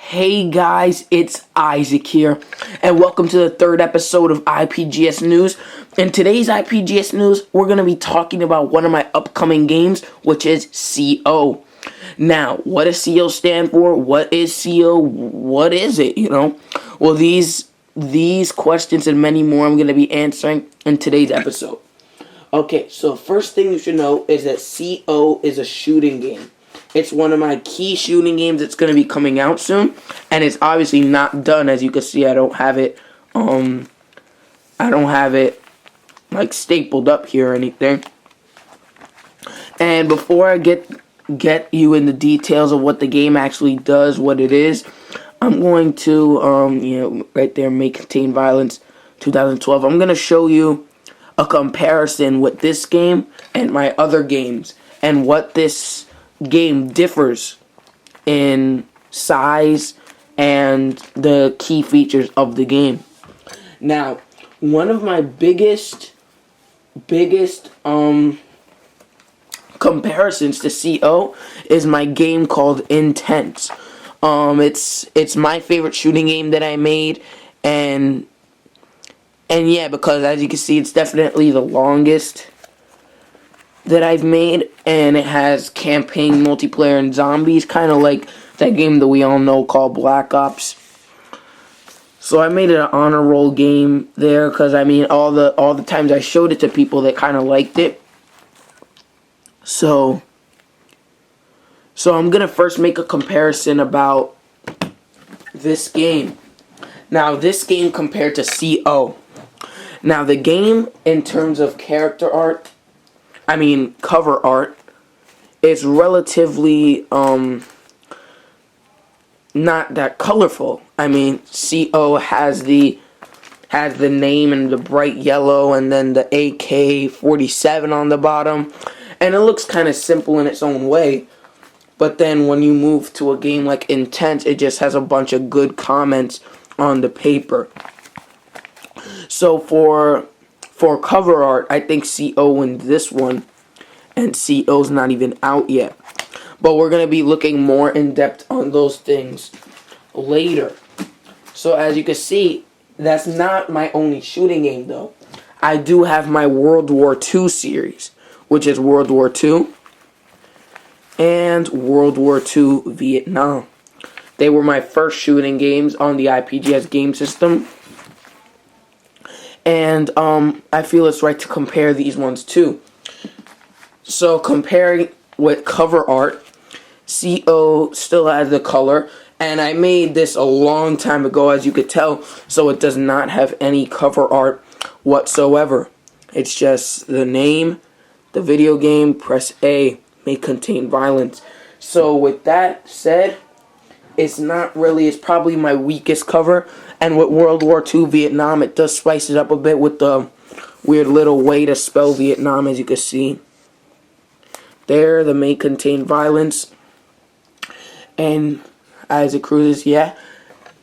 Hey guys, it's Isaac here, and welcome to the third episode of IPGS News. In today's IPGS News, we're going to be talking about one of my upcoming games, which is CO. Now, what does CO stand for? What is CO? What is it, Well, these questions and many more I'm going to be answering in today's episode. Okay, so first thing you should know is that CO is a shooting game. It's one of my key shooting games that's going to be coming out soon, and it's obviously not done. As you can see, I don't have it like stapled up here or anything. And before I get you in the details of what the game actually does, what it is, I'm going to right there, may contain violence 2012. I'm going to show you a comparison with this game and my other games and what this game differs in size and the key features of the game. Now, one of my biggest comparisons to CO is my game called Intense. It's my favorite shooting game that I made, and yeah, because as you can see, it's definitely the longest that I've made, and it has campaign, multiplayer, and zombies, kind of like that game that we all know called Black Ops. So I made it an honor roll game there, because I mean all the times I showed it to people, that kind of liked it. So I'm gonna first make a comparison about this game. Now, this game compared to CO. Now, the game in terms of cover art, is relatively not that colorful. I mean, CO has the name in the bright yellow, and then the AK-47 on the bottom, and it looks kind of simple in its own way. But then when you move to a game like Intense, it just has a bunch of good comments on the paper. So for cover art, I think CO wins this one, and CO's not even out yet. But we're going to be looking more in depth on those things later. So as you can see, that's not my only shooting game though. I do have my World War II series, which is World War II and World War II Vietnam. They were my first shooting games on the IPGS game system. And I feel it's right to compare these ones too. So comparing with cover art, CO still has the color, and I made this a long time ago, as you could tell, so it does not have any cover art whatsoever. It's just the name, the video game, press A, may contain violence. So with that said, it's probably my weakest cover. And with World War II Vietnam, it does spice it up a bit with the weird little way to spell Vietnam, as you can see. There, the may contain violence. And Isaac Cruz's, yeah,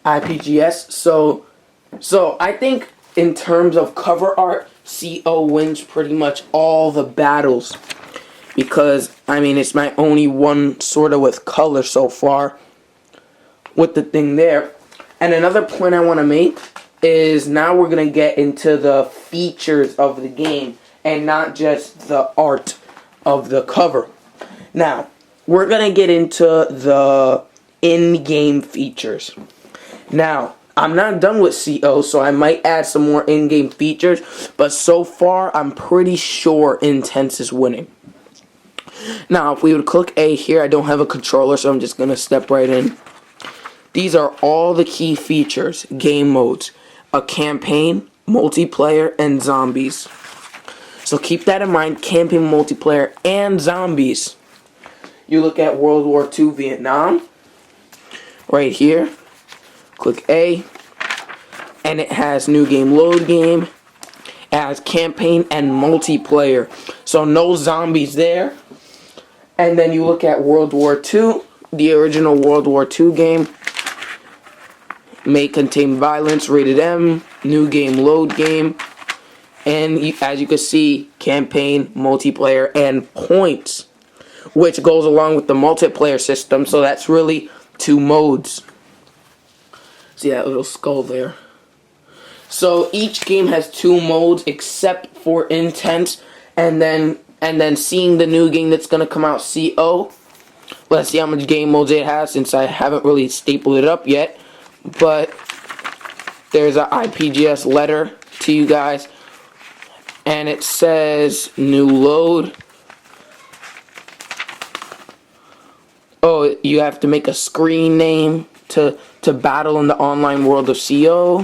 IPGS. So I think in terms of cover art, CO wins pretty much all the battles. Because, I mean, it's my only one sort of with color so far with the thing there. And another point I want to make is now we're going to get into the features of the game and not just the art of the cover. Now, we're going to get into the in-game features. Now, I'm not done with CO, so I might add some more in-game features, but so far, I'm pretty sure Intense is winning. Now, if we would click A here, I don't have a controller, so I'm just going to step right in. These are all the key features, game modes, a campaign, multiplayer, and zombies. So keep that in mind, campaign, multiplayer, and zombies. You look at World War II Vietnam, right here, click A, and it has new game, load game, it has campaign and multiplayer. So no zombies there. And then you look at World War II, the original World War II game, may contain violence, rated M, new game, load game, and as you can see, campaign, multiplayer, and points. which goes along with the multiplayer system. So that's really two modes. See that little skull there? So each game has 2 modes except for Intense, and then seeing the new game that's gonna come out, CO. Let's see how much game modes it has since I haven't really stapled it up yet. But there's an IPGS letter to you guys, and it says new load. Oh, you have to make a screen name to battle in the online world of CO.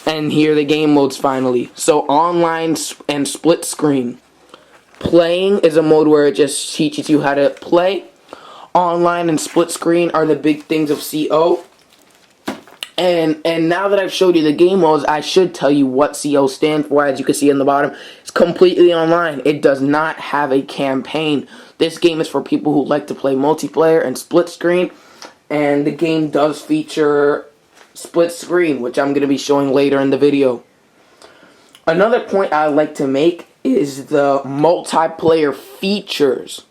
And here are the game modes finally. So online and split screen. Playing is a mode where it just teaches you how to play. Online and split screen are the big things of CO. And now that I've showed you the game modes, I should tell you what CO stands for. As you can see in the bottom, it's completely online. It does not have a campaign. This game is for people who like to play multiplayer and split screen. And the game does feature split screen, which I'm going to be showing later in the video. Another point I'd like to make is the multiplayer features.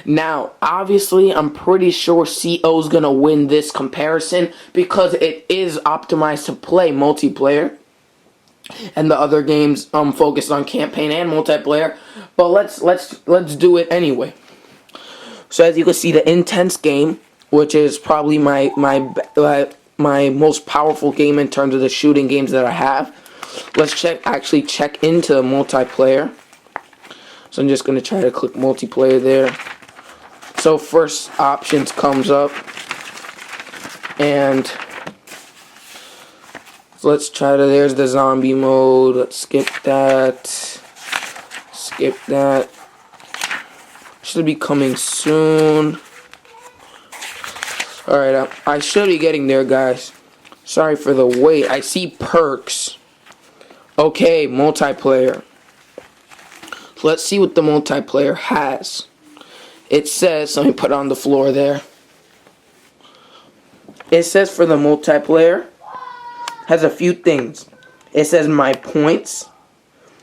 Now, obviously, I'm pretty sure CO is going to win this comparison because it is optimized to play multiplayer. And the other games focus on campaign and multiplayer. But let's do it anyway. So as you can see, the Intense game, which is probably my most powerful game in terms of the shooting games that I have. Let's actually check into multiplayer. So I'm just going to try to click multiplayer there. So first options comes up, and so let's try to, there's the zombie mode. Let's skip that. Skip that. Should be coming soon. Alright, I should be getting there, guys. Sorry for the wait. I see perks. Okay, multiplayer. So let's see what the multiplayer has. It says, let me put it on the floor there. It says for the multiplayer, has a few things. It says my points.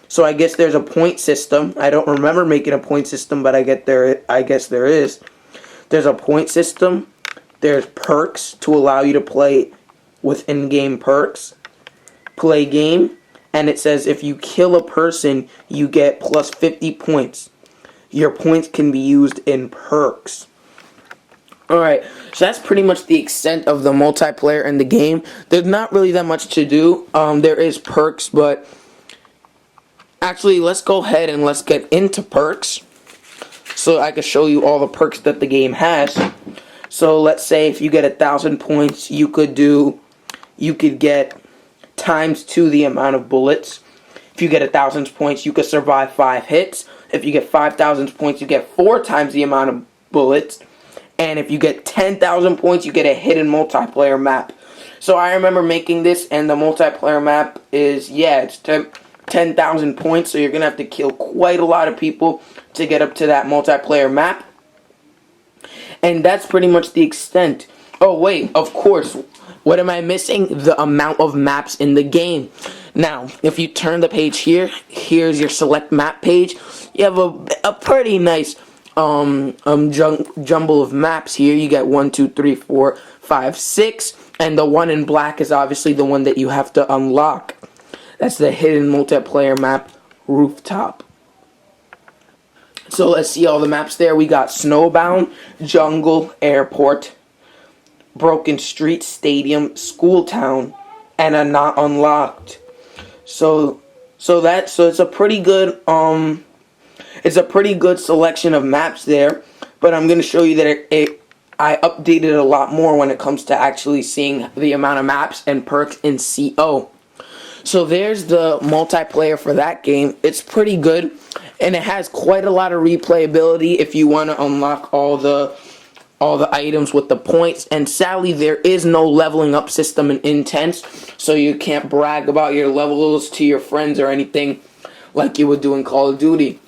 So I guess there's a point system. I don't remember making a point system, but I guess there is. There's a point system. There's perks to allow you to play with in-game perks. Play game. And it says if you kill a person, you get plus 50 points. Your points can be used in perks. Alright, so that's pretty much the extent of the multiplayer in the game. There's not really that much to do. There is perks, but actually, let's go ahead and let's get into perks. So I can show you all the perks that the game has. So let's say if you get 1,000 points, you could get times 2 the amount of bullets. If you get 1,000 points, you could survive 5 hits. If you get 5,000 points, you get 4 times the amount of bullets. And if you get 10,000 points, you get a hidden multiplayer map. So I remember making this, and the multiplayer map is, yeah, it's 10,000 points. So you're going to have to kill quite a lot of people to get up to that multiplayer map. And that's pretty much the extent. Oh, wait, of course. What am I missing? The amount of maps in the game. Now, if you turn the page here, here's your select map page. You have a pretty nice jumble of maps here. You get 1, 2, 3, 4, 5, 6. And the one in black is obviously the one that you have to unlock. That's the hidden multiplayer map, Rooftop. So let's see all the maps there. We got Snowbound, Jungle, Airport, Broken Street, Stadium, School Town, and a Not Unlocked. So it's a pretty good selection of maps there. But I'm gonna show you that I updated a lot more when it comes to actually seeing the amount of maps and perks in CO. So there's the multiplayer for that game. It's pretty good, and it has quite a lot of replayability if you want to unlock all the items with the points. And sadly, there is no leveling up system in Intense, so you can't brag about your levels to your friends or anything like you would do in Call of Duty.